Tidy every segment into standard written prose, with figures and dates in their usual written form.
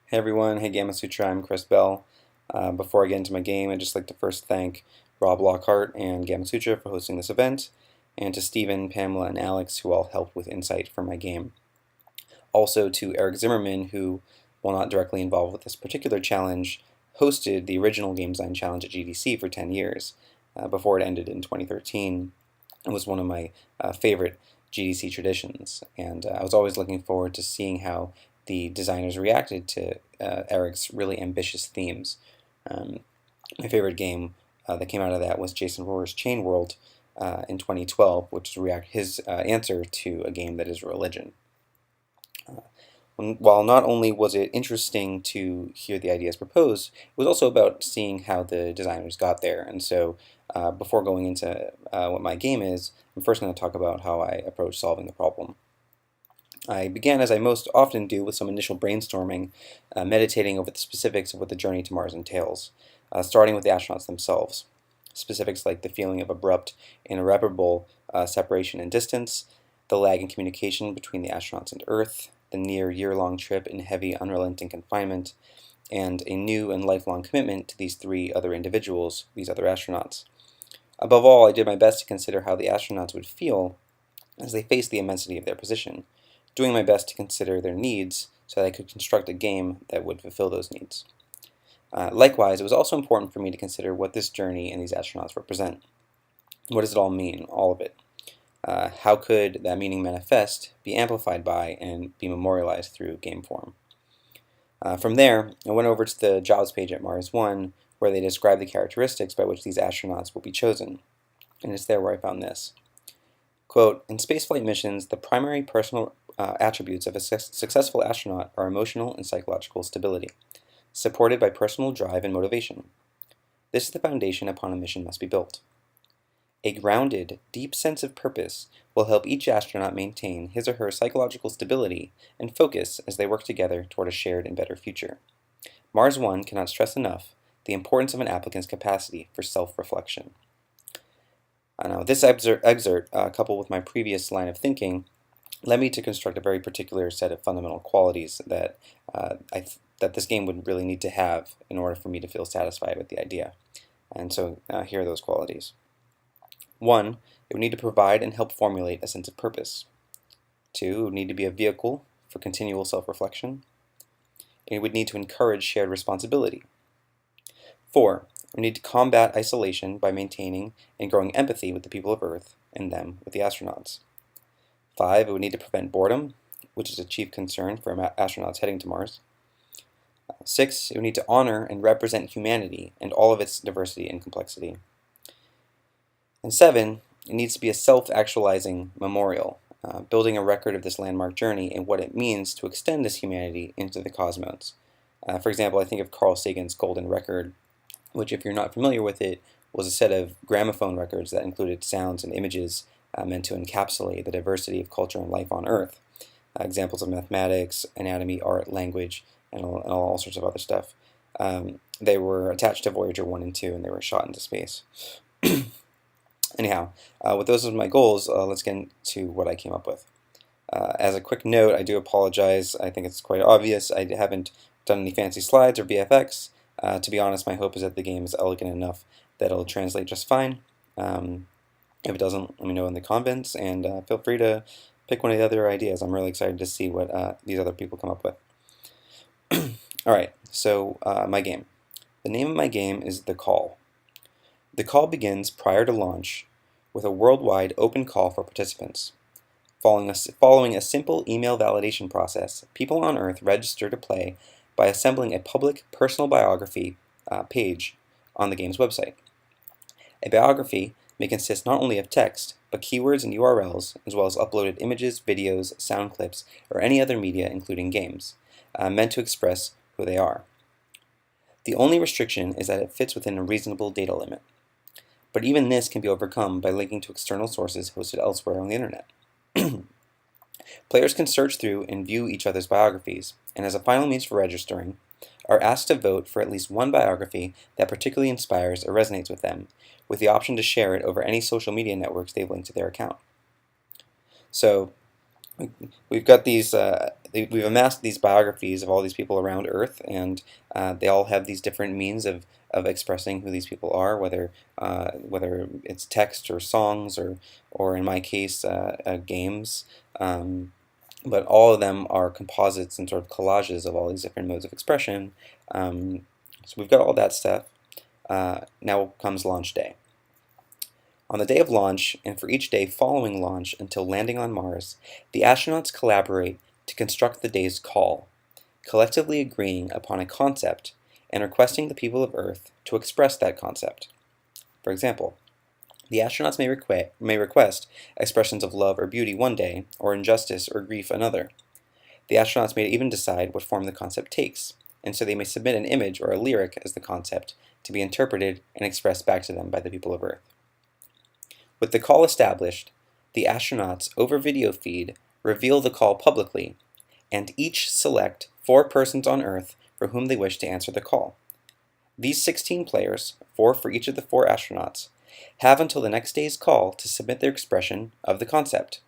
Hey everyone, hey Gamma Sutra, I'm Chris Bell. Before I get into my game, I'd just like to first thank Rob Lockhart and Gamma Sutra for hosting this event, and to Stephen, Pamela, and Alex who all helped with insight for my game. Also to Eric Zimmerman, who, while not directly involved with this particular challenge, hosted the original Game Design Challenge at GDC for 10 years, before it ended in 2013. It was one of my favorite GDC traditions, and I was always looking forward to seeing how the designers reacted to Eric's really ambitious themes. Um, my favorite game that came out of that was Jason Rohrer's Chain World in 2012, which is his answer to a game that is religion. While not only was it interesting to hear the ideas proposed, it was also about seeing how the designers got there. And so, before going into what my game is, I'm first going to talk about how I approach solving the problem. I began, as I most often do, with some initial brainstorming, meditating over the specifics of what the journey to Mars entails, starting with the astronauts themselves. Specifics like the feeling of abrupt and irreparable separation and distance, the lag in communication between the astronauts and Earth, the near year-long trip in heavy, unrelenting confinement, and a new and lifelong commitment to these three other individuals, these other astronauts. Above all, I did my best to consider how the astronauts would feel as they faced the immensity of their position, doing my best to consider their needs so that I could construct a game that would fulfill those needs. Likewise, it was also important for me to consider what this journey and these astronauts represent. What does it all mean, all of it? How could that meaning manifest, be amplified by, and be memorialized through game form? From there, I went over to the jobs page at Mars 1, where they describe the characteristics by which these astronauts will be chosen. And it's there where I found this. Quote, in spaceflight missions, the primary personal attributes of a successful astronaut are emotional and psychological stability, supported by personal drive and motivation. This is the foundation upon a mission must be built. A grounded, deep sense of purpose will help each astronaut maintain his or her psychological stability and focus as they work together toward a shared and better future. Mars One cannot stress enough the importance of an applicant's capacity for self-reflection. Now, this excerpt, coupled with my previous line of thinking, led me to construct a very particular set of fundamental qualities that that this game would really need to have in order for me to feel satisfied with the idea. And so here are those qualities. 1, it would need to provide and help formulate a sense of purpose. 2, it would need to be a vehicle for continual self-reflection. It would need to encourage shared responsibility. 4, we need to combat isolation by maintaining and growing empathy with the people of Earth and them with the astronauts. 5, it would need to prevent boredom, which is a chief concern for astronauts heading to Mars. 6, it would need to honor and represent humanity and all of its diversity and complexity. And 7, it needs to be a self-actualizing memorial, building a record of this landmark journey and what it means to extend this humanity into the cosmos. For example, I think of Carl Sagan's Golden Record, which, if you're not familiar with it, was a set of gramophone records that included sounds and images meant to encapsulate the diversity of culture and life on Earth. Examples of mathematics, anatomy, art, language, and all sorts of other stuff. They were attached to Voyager 1 and 2, and they were shot into space. Anyhow, with those as my goals, let's get into what I came up with. As a quick note, I do apologize. I think it's quite obvious. I haven't done any fancy slides or VFX. To be honest, my hope is that the game is elegant enough that it'll translate just fine. If it doesn't, let me know in the comments, and feel free to pick one of the other ideas. I'm really excited to see what these other people come up with. Alright, so my game. The name of my game is The Call. The call begins prior to launch with a worldwide open call for participants. Following a simple email validation process, people on Earth register to play by assembling a public personal biography page on the game's website. A biography may consist not only of text, but keywords and URLs, as well as uploaded images, videos, sound clips, or any other media, including games, meant to express who they are. The only restriction is that it fits within a reasonable data limit. But even this can be overcome by linking to external sources hosted elsewhere on the internet. Players can search through and view each other's biographies, and as a final means for registering, are asked to vote for at least one biography that particularly inspires or resonates with them, with the option to share it over any social media networks they've linked to their account. So, we've got these we've amassed these biographies of all these people around Earth, and they all have these different means of expressing who these people are, whether it's text or songs or in my case games. But all of them are composites and sort of collages of all these different modes of expression. So we've got all that stuff. Now comes launch day. On the day of launch, and for each day following launch until landing on Mars, the astronauts collaborate to construct the day's call, collectively agreeing upon a concept and requesting the people of Earth to express that concept. For example, the astronauts may request expressions of love or beauty one day, or injustice or grief another. The astronauts may even decide what form the concept takes, and so they may submit an image or a lyric as the concept to be interpreted and expressed back to them by the people of Earth. With the call established, the astronauts over video feed reveal the call publicly, and each select 4 persons on Earth for whom they wish to answer the call. These 16 players, 4 for each of the 4 astronauts, have until the next day's call to submit their expression of the concept,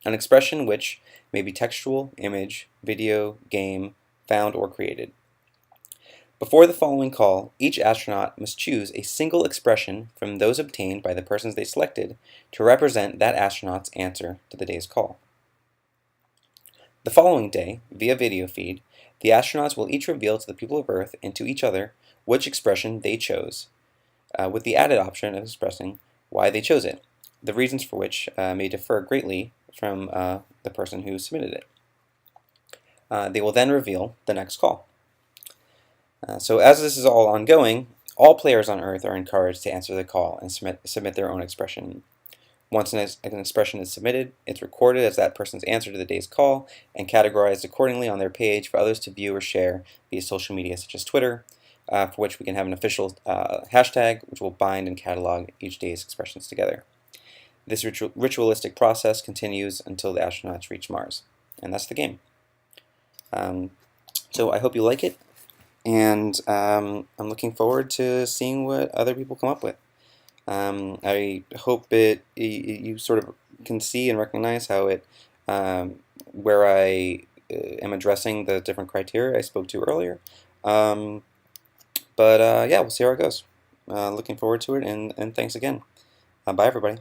an expression which may be textual, image, video, game, found, or created. Before the following call, each astronaut must choose a single expression from those obtained by the persons they selected to represent that astronaut's answer to the day's call. The following day, via video feed, the astronauts will each reveal to the people of Earth and to each other which expression they chose, with the added option of expressing why they chose it, the reasons for which may differ greatly from the person who submitted it. They will then reveal the next call. So as this is all ongoing, all players on Earth are encouraged to answer the call and submit their own expression. Once an expression is submitted, it's recorded as that person's answer to the day's call and categorized accordingly on their page for others to view or share via social media such as Twitter, for which we can have an official hashtag which will bind and catalog each day's expressions together. This ritualistic process continues until the astronauts reach Mars. And that's the game. So I hope you like it. And I'm looking forward to seeing what other people come up with. I hope you sort of can see and recognize how where I am addressing the different criteria I spoke to earlier. Yeah, we'll see how it goes. Looking forward to it, and thanks again. Bye, everybody.